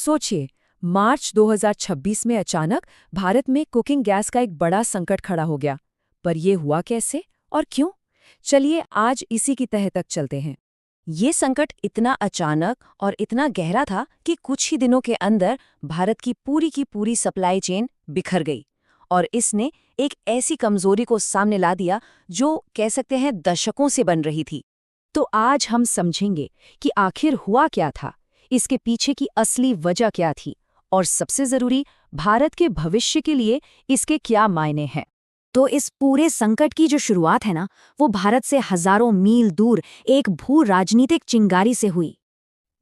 सोचिए, मार्च 2026 में अचानक भारत में कुकिंग गैस का एक बड़ा संकट खड़ा हो गया। पर यह हुआ कैसे और क्यों? चलिए आज इसी की तह तक चलते हैं। ये संकट इतना अचानक और इतना गहरा था कि कुछ ही दिनों के अंदर भारत की पूरी सप्लाई चेन बिखर गई और इसने एक ऐसी कमजोरी को सामने ला दिया जो कह सकते हैं दशकों से बन रही थी। तो आज हम समझेंगे कि आखिर हुआ क्या था, इसके पीछे की असली वजह क्या थी और सबसे जरूरी, भारत के भविष्य के लिए इसके क्या मायने हैं। तो इस पूरे संकट की जो शुरुआत है ना, वो भारत से हजारों मील दूर एक भू राजनीतिक चिंगारी से हुई।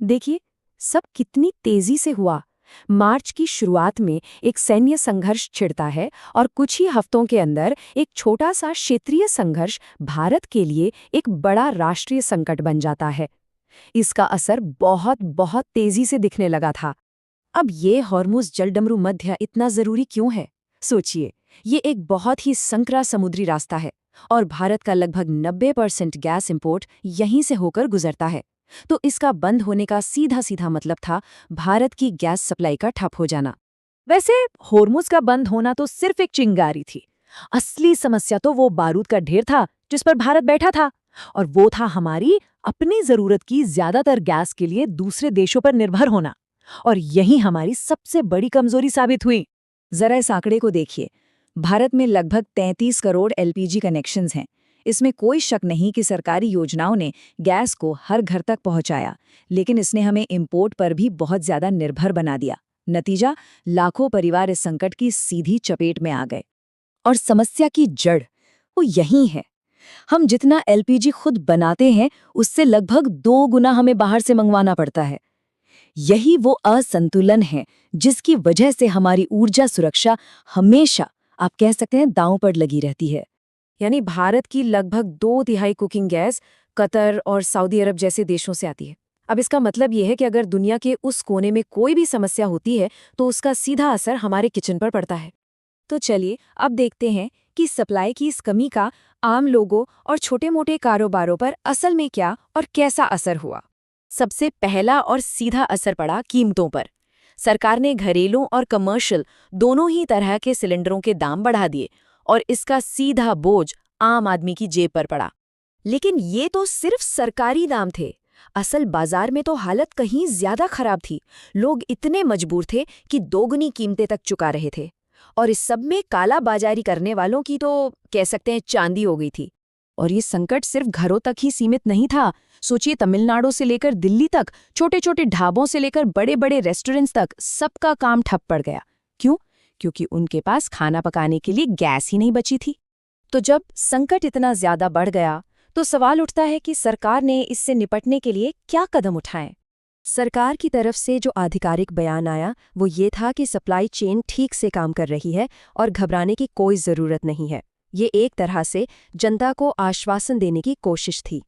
देखिए, सब कितनी तेजी से हुआ। मार्च की शुरुआत में एक सैन्य संघर्ष छिड़ता है और कुछ ही हफ्तों के अंदर एक छोटा सा क्षेत्रीय संघर्ष भारत के लिए एक बड़ा राष्ट्रीय संकट बन जाता है। इसका असर बहुत बहुत तेजी से दिखने लगा था। अब ये हॉर्मुज़ जलडमरू मध्य इतना जरूरी क्यों है? सोचिए, ये एक बहुत ही संकरा समुद्री रास्ता है और भारत का लगभग 90% गैस इंपोर्ट यहीं से होकर गुजरता है। तो इसका बंद होने का सीधा सीधा मतलब था भारत की गैस सप्लाई का ठप हो जाना। वैसे हॉर्मुज़ का बंद होना तो सिर्फ एक चिंगारी थी। असली समस्या तो वो बारूद का ढेर था जिस पर भारत बैठा था, और वो था हमारी अपनी जरूरत की ज्यादातर गैस के लिए दूसरे देशों पर निर्भर होना। और यही हमारी सबसे बड़ी कमजोरी साबित हुई। जरा इस आंकड़े को देखिए। भारत में लगभग 33 करोड़ एलपीजी कनेक्शंस हैं। इसमें कोई शक नहीं कि सरकारी योजनाओं ने गैस को हर घर तक पहुंचाया, लेकिन इसने हमें इंपोर्ट पर भी बहुत ज्यादा निर्भर बना दिया। नतीजा, लाखों परिवार इस संकट की सीधी चपेट में आ गए। और समस्या की जड़ वो यही है। हम जितना एलपीजी खुद बनाते हैं उससे लगभग 2 गुना हमें बाहर से मंगवाना पड़ता है। यही वो असंतुलन है जिसकी वजह से हमारी ऊर्जा सुरक्षा हमेशा, आप कह सकते हैं, दांव पर लगी रहती है। यानी भारत की लगभग 2/3 कुकिंग गैस कतर और सऊदी अरब जैसे देशों से आती है। अब इसका मतलब यह है कि अगर दुनिया के उस कोने में कोई भी समस्या होती है तो उसका सीधा असर हमारे किचन पर पड़ता है। तो चलिए अब देखते हैं कि सप्लाई की इस कमी का आम लोगों और छोटे-मोटे कारोबारों पर असल में क्या और कैसा असर हुआ। सबसे पहला और सीधा असर पड़ा कीमतों पर। सरकार ने घरेलू और कमर्शियल दोनों ही तरह के सिलेंडरों के दाम बढ़ा दिए और इसका सीधा बोझ आम आदमी की जेब पर पड़ा। लेकिन ये तो सिर्फ सरकारी दाम थे। असल बाजार में तो हालत कहीं ज्यादा खराब थी। लोग इतने मजबूर थे कि दोगुनी कीमतें तक चुका रहे थे। और इस सब में काला बाजारी करने वालों की तो कह सकते हैं चांदी हो गई थी। और ये संकट सिर्फ घरों तक ही सीमित नहीं था। सोचिए, तमिलनाडु से लेकर दिल्ली तक, छोटे छोटे ढाबों से लेकर बड़े बड़े रेस्टोरेंट्स तक सबका काम ठप पड़ गया। क्यों? क्योंकि उनके पास खाना पकाने के लिए गैस ही नहीं बची थी। तो जब संकट इतना ज्यादा बढ़ गया तो सवाल उठता है कि सरकार ने इससे निपटने के लिए क्या कदम उठाए। सरकार की तरफ से जो आधिकारिक बयान आया वो ये था कि सप्लाई चेन ठीक से काम कर रही है और घबराने की कोई ज़रूरत नहीं है। ये एक तरह से जनता को आश्वासन देने की कोशिश थी।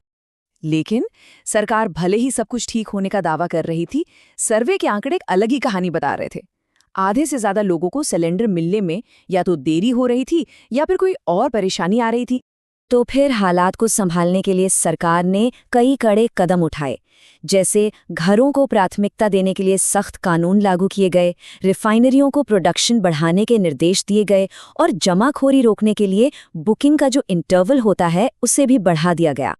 लेकिन सरकार भले ही सब कुछ ठीक होने का दावा कर रही थी, सर्वे के आंकड़े एक अलग ही कहानी बता रहे थे। आधे से ज़्यादा लोगों को सिलेंडर मिलने में या तो देरी हो रही थी या फिर कोई और परेशानी आ रही थी। तो फिर हालात को संभालने के लिए सरकार ने कई कड़े कदम उठाए। जैसे घरों को प्राथमिकता देने के लिए सख्त कानून लागू किए गए, रिफाइनरियों को प्रोडक्शन बढ़ाने के निर्देश दिए गए और जमाखोरी रोकने के लिए बुकिंग का जो इंटरवल होता है उसे भी बढ़ा दिया गया।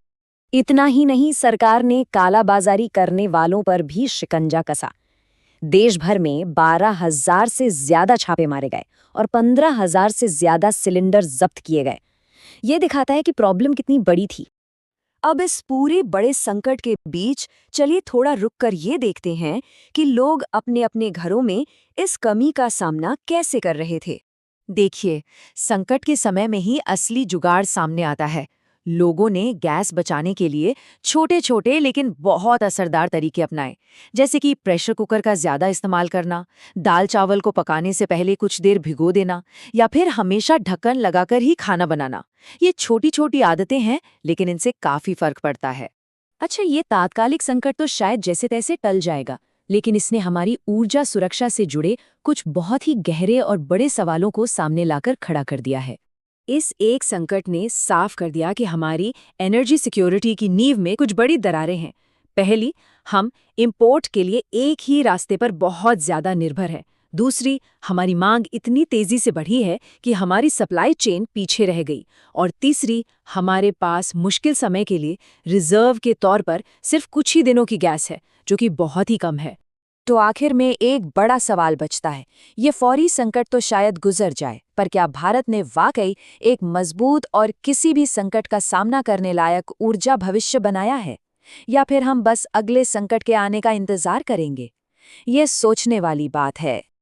इतना ही नहीं, सरकार ने कालाबाजारी करने वालों पर भी शिकंजा कसा। देश भर में 12,000 से ज्यादा छापे मारे गए और 15,000 से ज्यादा सिलेंडर जब्त किए गए। ये दिखाता है कि प्रॉब्लम कितनी बड़ी थी। अब इस पूरे बड़े संकट के बीच चलिए थोड़ा रुक कर ये देखते हैं कि लोग अपने अपने घरों में इस कमी का सामना कैसे कर रहे थे। देखिए, संकट के समय में ही असली जुगाड़ सामने आता है। लोगों ने गैस बचाने के लिए छोटे छोटे लेकिन बहुत असरदार तरीके अपनाए, जैसे कि प्रेशर कुकर का ज्यादा इस्तेमाल करना, दाल चावल को पकाने से पहले कुछ देर भिगो देना या फिर हमेशा ढक्कन लगाकर ही खाना बनाना। ये छोटी छोटी आदतें हैं, लेकिन इनसे काफी फर्क पड़ता है। अच्छा, ये तात्कालिक संकट तो शायद जैसे तैसे टल जाएगा, लेकिन इसने हमारी ऊर्जा सुरक्षा से जुड़े कुछ बहुत ही गहरे और बड़े सवालों को सामने लाकर खड़ा कर दिया है। इस एक संकट ने साफ कर दिया कि हमारी एनर्जी सिक्योरिटी की नींव में कुछ बड़ी दरारें हैं। पहली, हम इंपोर्ट के लिए एक ही रास्ते पर बहुत ज़्यादा निर्भर हैं। दूसरी, हमारी मांग इतनी तेज़ी से बढ़ी है कि हमारी सप्लाई चेन पीछे रह गई। और तीसरी, हमारे पास मुश्किल समय के लिए रिजर्व के तौर पर सिर्फ कुछ ही दिनों की गैस है, जो कि बहुत ही कम है। तो आखिर में एक बड़ा सवाल बचता है। ये फौरी संकट तो शायद गुजर जाए, पर क्या भारत ने वाकई एक मजबूत और किसी भी संकट का सामना करने लायक ऊर्जा भविष्य बनाया है? या फिर हम बस अगले संकट के आने का इंतजार करेंगे? ये सोचने वाली बात है।